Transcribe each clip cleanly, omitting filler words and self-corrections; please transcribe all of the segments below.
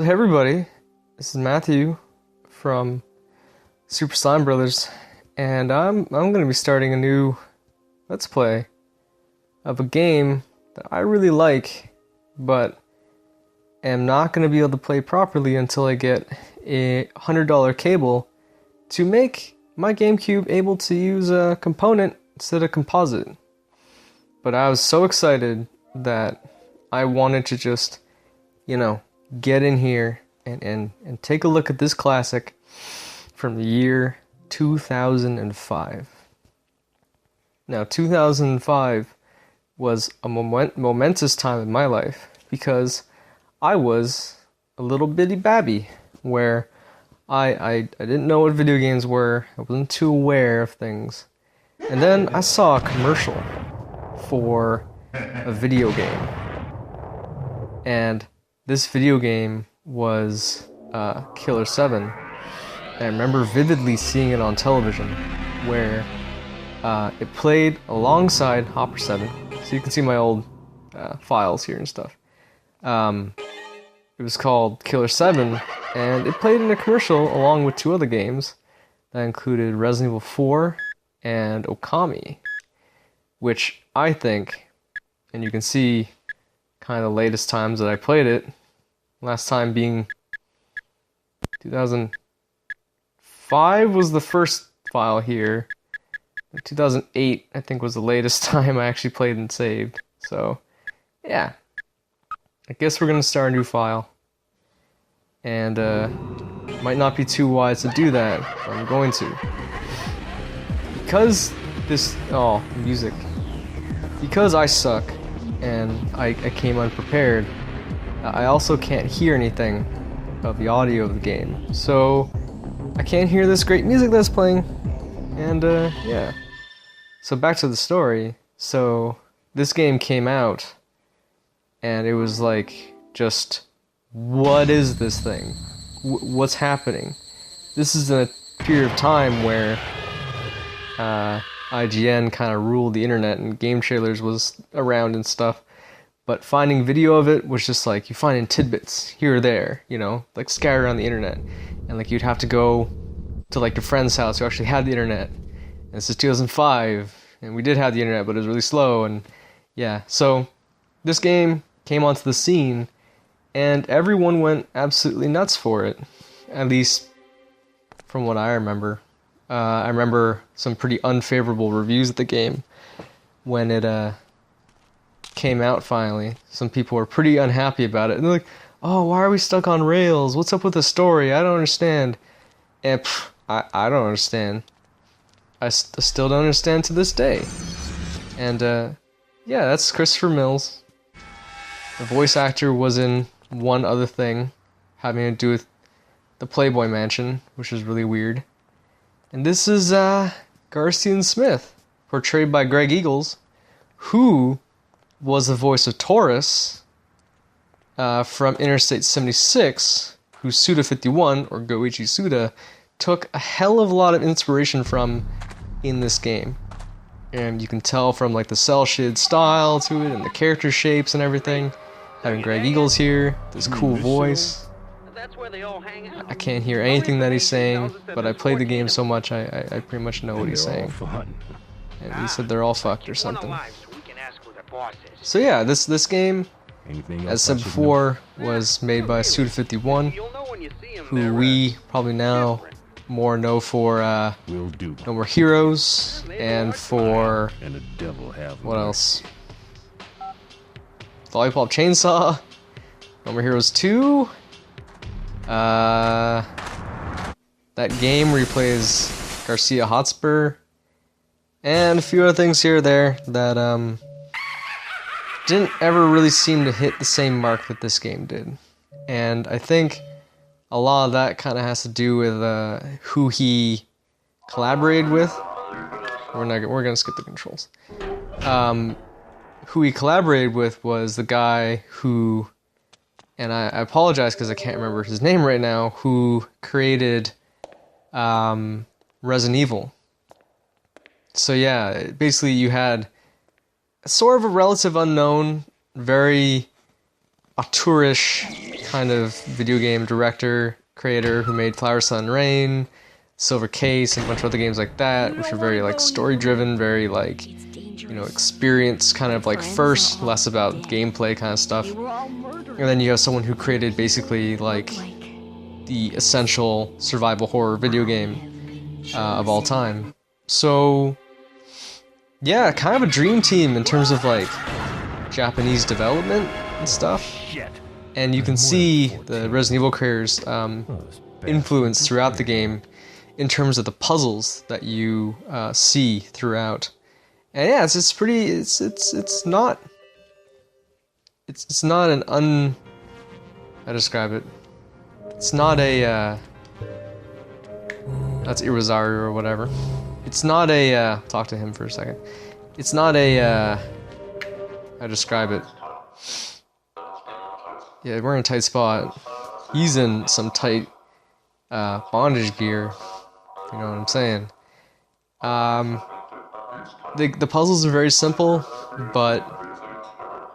So hey everybody, this is Matthew from Super Slime Brothers, and I'm going to be starting a new Let's Play of a game that I really like, but am not going to be able to play properly until I get a $100 cable to make my GameCube able to use a component instead of composite. But I was so excited that I wanted to just, get in here and take a look at this classic from the year 2005. Now, 2005 was a momentous time in my life because I was a little bitty babby where I didn't know what video games were. I wasn't too aware of things. And then I saw a commercial for a video game. And this video game was Killer7. And I remember vividly seeing it on television where it played alongside Hopper 7. So you can see my old files here and stuff. It was called Killer7, and it played in a commercial along with two other games that included Resident Evil 4 and Okami, which I think, and you can see kind of the latest times that I played it, last time being 2005 was the first file here, 2008 I think was the latest time I actually played and saved, so yeah, I guess we're going to start a new file, and might not be too wise to do that, but I'm going to. Because this, music. Because I suck, and I came unprepared, I also can't hear anything of the audio of the game. So, I can't hear this great music that's playing, and yeah. So back to the story. So, this game came out, and it was like, just, what is this thing? What's happening? This is a period of time where IGN kind of ruled the internet and Game Trailers was around and stuff, but finding video of it was just like, you find in tidbits here or there, like scattered around the internet, and like you'd have to go to like your friend's house who actually had the internet, and this is 2005, and we did have the internet, but it was really slow, and yeah, so this game came onto the scene, and everyone went absolutely nuts for it, at least from what I remember. I remember some pretty unfavorable reviews of the game when it came out finally. Some people were pretty unhappy about it. And they're like, oh, why are we stuck on rails? What's up with the story? I don't understand. And I don't understand. I still don't understand to this day. And yeah, that's Christopher Mills. The voice actor was in one other thing having to do with the Playboy Mansion, which is really weird. And this is Garcian Smith, portrayed by Greg Eagles, who was the voice of Taurus from Interstate 76, who Suda51, or Goichi Suda, took a hell of a lot of inspiration from in this game. And you can tell from like the cel-shaded style to it, and the character shapes and everything. Having Greg Eagles here, this cool voice. I can't hear anything that he's saying, but I played the game so much I pretty much know what he's saying. And he said they're all fucked or something. So yeah, this game, as said before, was made by Suda51, who we probably now more know for No More Heroes, and for, what else? Lollipop Chainsaw, No More Heroes 2, that game where he plays Garcia Hotspur, and a few other things here or there that didn't ever really seem to hit the same mark that this game did. And I think a lot of that kind of has to do with who he collaborated with. We're gonna skip the controls. Who he collaborated with was the guy who, and I apologize because I can't remember his name right now, who created Resident Evil. So yeah, basically you had sort of a relative unknown, very auteurish kind of video game director, creator who made Flower, Sun, Rain, Silver Case, and a bunch of other games like that, which are very like story driven, very like, you know, experience kind of like first, less about gameplay kind of stuff. And then you have someone who created basically like the essential survival horror video game of all time. So yeah, kind of a dream team in terms of like Japanese development and stuff. And you can see the Resident Evil creators' influence throughout the game in terms of the puzzles that you see throughout. And yeah, it's pretty. It's not an how to describe it? It's not a that's Irizarry or whatever. It's not a talk to him for a second. It's not a how to describe it? Yeah, we're in a tight spot. He's in some tight bondage gear. You know what I'm saying? The puzzles are very simple, but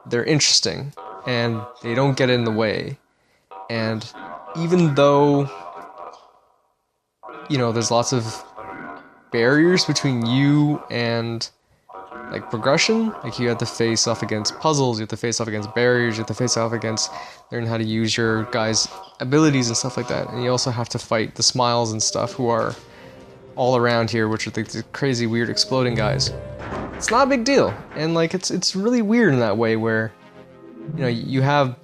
they're interesting, and they don't get in the way. And even though, you know, there's lots of barriers between you and like progression, like you have to face off against puzzles, you have to face off against barriers, you have to face off against learn how to use your guys' abilities and stuff like that. And you also have to fight the Smiles and stuff who are all around here, which are the crazy weird exploding guys. It's not a big deal, and like it's really weird in that way where, you know, you have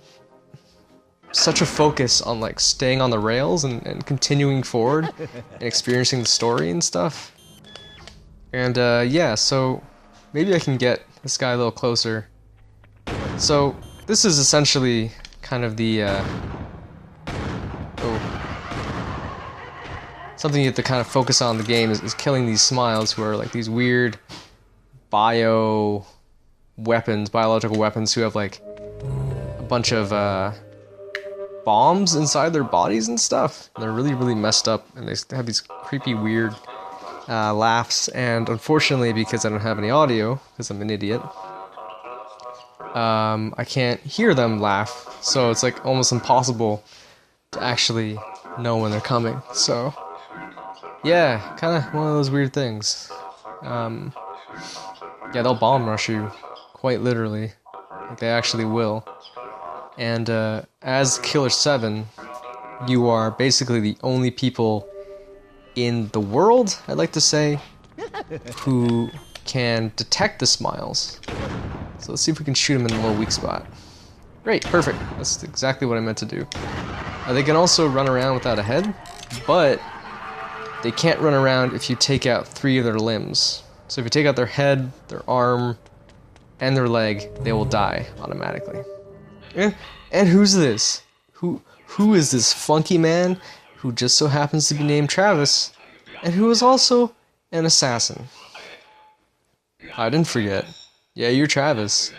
such a focus on like staying on the rails and continuing forward and experiencing the story and stuff. And yeah, so maybe I can get this guy a little closer. So this is essentially kind of the something you have to kind of focus on in the game is killing these Smiles who are like these weird biological weapons who have like a bunch of bombs inside their bodies and stuff. And they're really, really messed up, and they have these creepy, weird laughs. And unfortunately, because I don't have any audio, because I'm an idiot, I can't hear them laugh. So it's like almost impossible to actually know when they're coming. So yeah, kind of one of those weird things. Yeah, they'll bomb rush you, quite literally. Like, they actually will. And as Killer7, you are basically the only people in the world, I'd like to say, who can detect the Smiles. So let's see if we can shoot them in the little weak spot. Great, perfect. That's exactly what I meant to do. They can also run around without a head, but they can't run around if you take out 3 of their limbs. So if you take out their head, their arm, and their leg, they will die automatically. And who's this? Who is this funky man who just so happens to be named Travis, and who is also an assassin? I didn't forget. Yeah, you're Travis.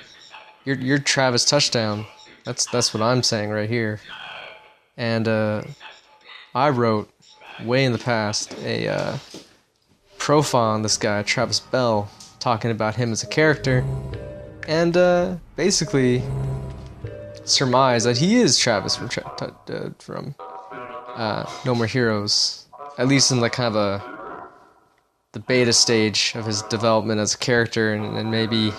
You're Travis Touchdown. That's what I'm saying right here. And I wrote way in the past a profile on this guy, Travis Bell, talking about him as a character, and basically surmise that he is Travis from No More Heroes, at least in like kind of the beta stage of his development as a character, and maybe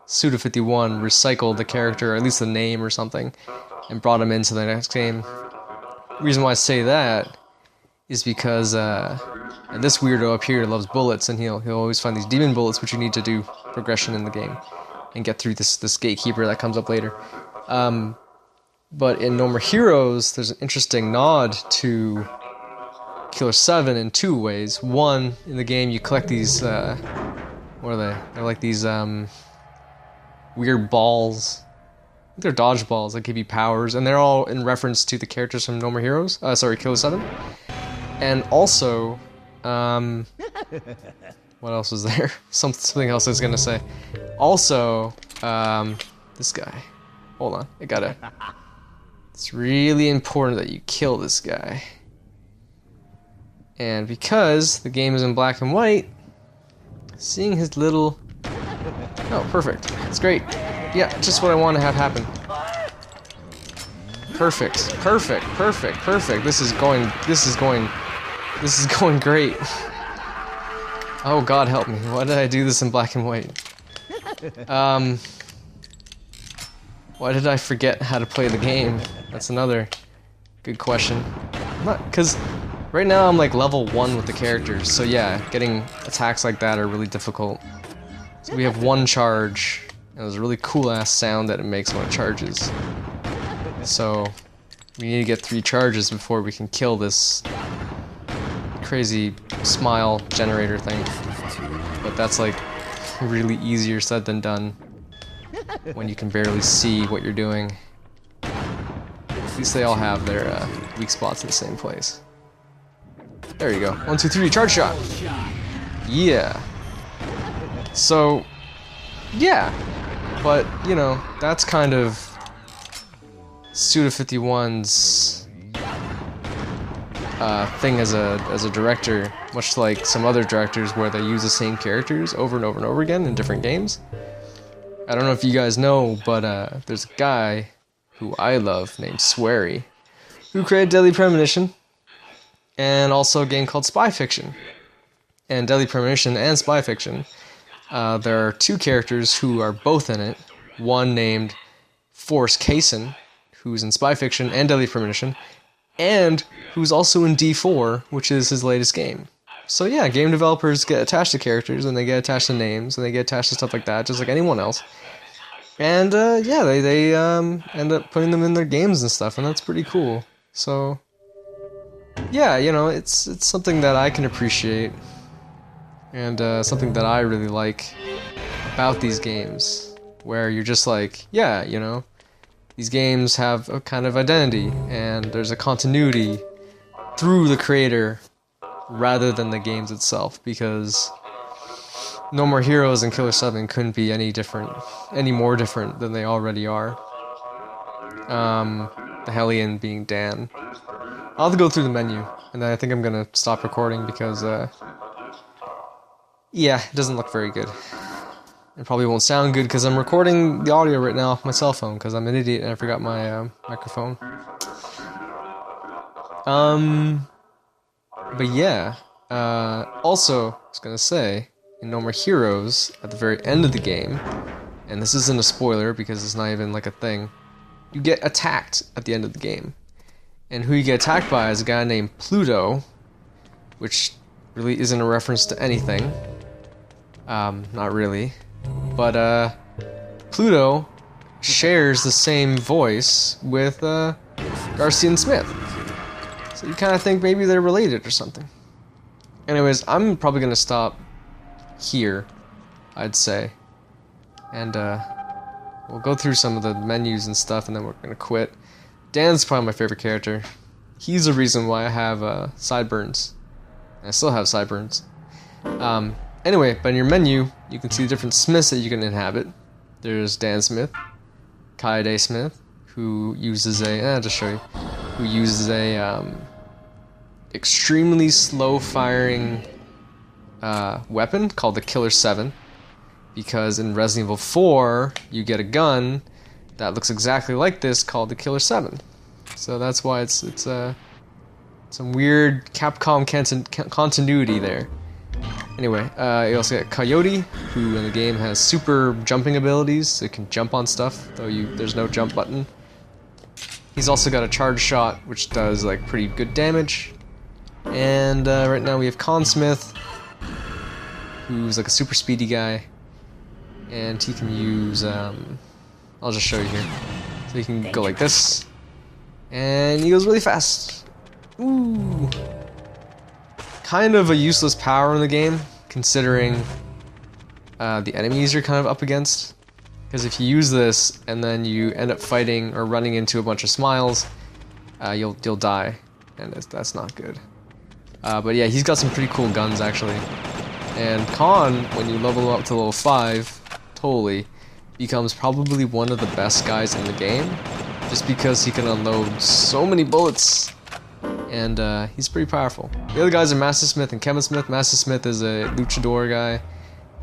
Suda51 recycled the character, or at least the name or something, and brought him into the next game. The reason why I say that is because this weirdo up here loves bullets, and he'll always find these demon bullets, which you need to do progression in the game and get through this gatekeeper that comes up later. But in No More Heroes, there's an interesting nod to Killer7 in 2 ways. One, in the game you collect these, what are they? They're like these weird balls. I think they're dodgeballs that give you powers, and they're all in reference to the characters from No More Heroes. Killer7. And also, what else was there? Something else I was gonna say. Also, this guy. Hold on, it's really important that you kill this guy. And because the game is in black and white, seeing his little... Oh, perfect. It's great. Yeah, just what I want to have happen. Perfect, perfect, perfect, perfect. This is going great. Oh God, help me. Why did I do this in black and white? Why did I forget how to play the game? That's another good question. Because right now I'm like level 1 with the characters, so yeah, getting attacks like that are really difficult. So we have one charge, and there's a really cool ass sound that it makes when it charges. So we need to get 3 charges before we can kill this crazy smile generator thing. But that's like really easier said than done when you can barely see what you're doing. At least they all have their weak spots in the same place. There you go. 1, 2, 3, charge shot! Yeah. So, yeah. But, you know, that's kind of Suda51's thing as a director, much like some other directors where they use the same characters over and over and over again in different games. I don't know if you guys know, but there's a guy who I love named Swery, who created Deadly Premonition, and also a game called Spy Fiction. And Deadly Premonition and Spy Fiction, there are 2 characters who are both in it. One named Forrest Kaysen, who's in Spy Fiction and Deadly Premonition, and who's also in D4, which is his latest game. So yeah, game developers get attached to characters, and they get attached to names, and they get attached to stuff like that, just like anyone else. And yeah, they end up putting them in their games and stuff, and that's pretty cool. So yeah, you know, it's something that I can appreciate, and something that I really like about these games, where you're just like, yeah, you know, these games have a kind of identity, and there's a continuity through the creator rather than the games itself, because No More Heroes and Killer7 couldn't be any more different than they already are. The Hellion being Dan. I'll have to go through the menu, and then I think I'm gonna stop recording because, yeah, it doesn't look very good. It probably won't sound good because I'm recording the audio right now off my cell phone because I'm an idiot and I forgot my microphone. But yeah, also, I was gonna say, in No More Heroes, at the very end of the game, and this isn't a spoiler because it's not even like a thing, you get attacked at the end of the game. And who you get attacked by is a guy named Pluto, which really isn't a reference to anything. Not really. But, Pluto shares the same voice with, Garcia and Smith. So you kind of think maybe they're related or something. Anyways, I'm probably gonna stop here, I'd say. And, we'll go through some of the menus and stuff, and then we're gonna quit. Dan's probably my favorite character. He's the reason why I have, sideburns. And I still have sideburns. Anyway, but in your menu, you can see the different Smiths that you can inhabit. There's Dan Smith, Kaede Smith, who uses I'll just show you, who uses a, extremely slow-firing, weapon called the Killer7, because in Resident Evil 4, you get a gun that looks exactly like this called the Killer7. So that's why it's some weird Capcom continuity there. Anyway, you also get Coyote, who in the game has super jumping abilities, so you can jump on stuff, though there's no jump button. He's also got a charge shot, which does like pretty good damage. And right now we have Consmith, who's like a super speedy guy, and he can use, I'll just show you here. So he can go like this, and he goes really fast. Ooh. Kind of a useless power in the game, considering the enemies you're kind of up against. Because if you use this and then you end up fighting or running into a bunch of smiles, you'll die, and that's not good. But yeah, he's got some pretty cool guns actually. And Khan, when you level him up to level 5, totally becomes probably one of the best guys in the game, just because he can unload so many bullets. And he's pretty powerful. The other guys are Master Smith and Kevin Smith. Master Smith is a luchador guy,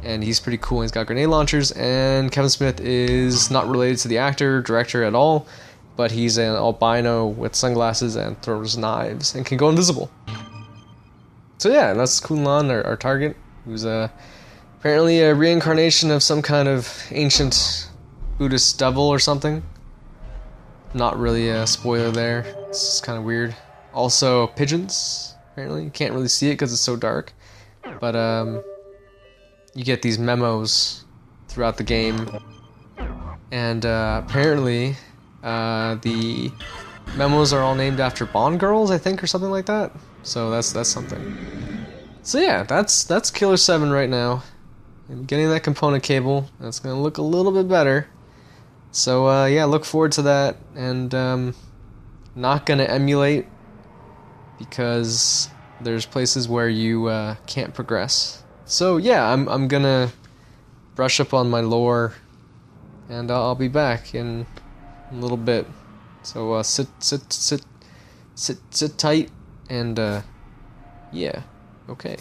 and he's pretty cool. He's got grenade launchers, and Kevin Smith is not related to the actor, director at all, but he's an albino with sunglasses and throws knives and can go invisible. So yeah, that's Kunlan, our target, who's apparently a reincarnation of some kind of ancient Buddhist devil or something. Not really a spoiler there. It's just kind of weird. Also, pigeons, apparently. You can't really see it because it's so dark. But, you get these memos throughout the game. And, apparently, the memos are all named after Bond girls, I think, or something like that. So that's something. So yeah, that's Killer7 right now. I'm getting that component cable. That's gonna look a little bit better. So yeah, look forward to that, and not gonna emulate because there's places where you can't progress. So yeah, I'm gonna brush up on my lore, and I'll be back in a little bit. So sit tight, and yeah, okay.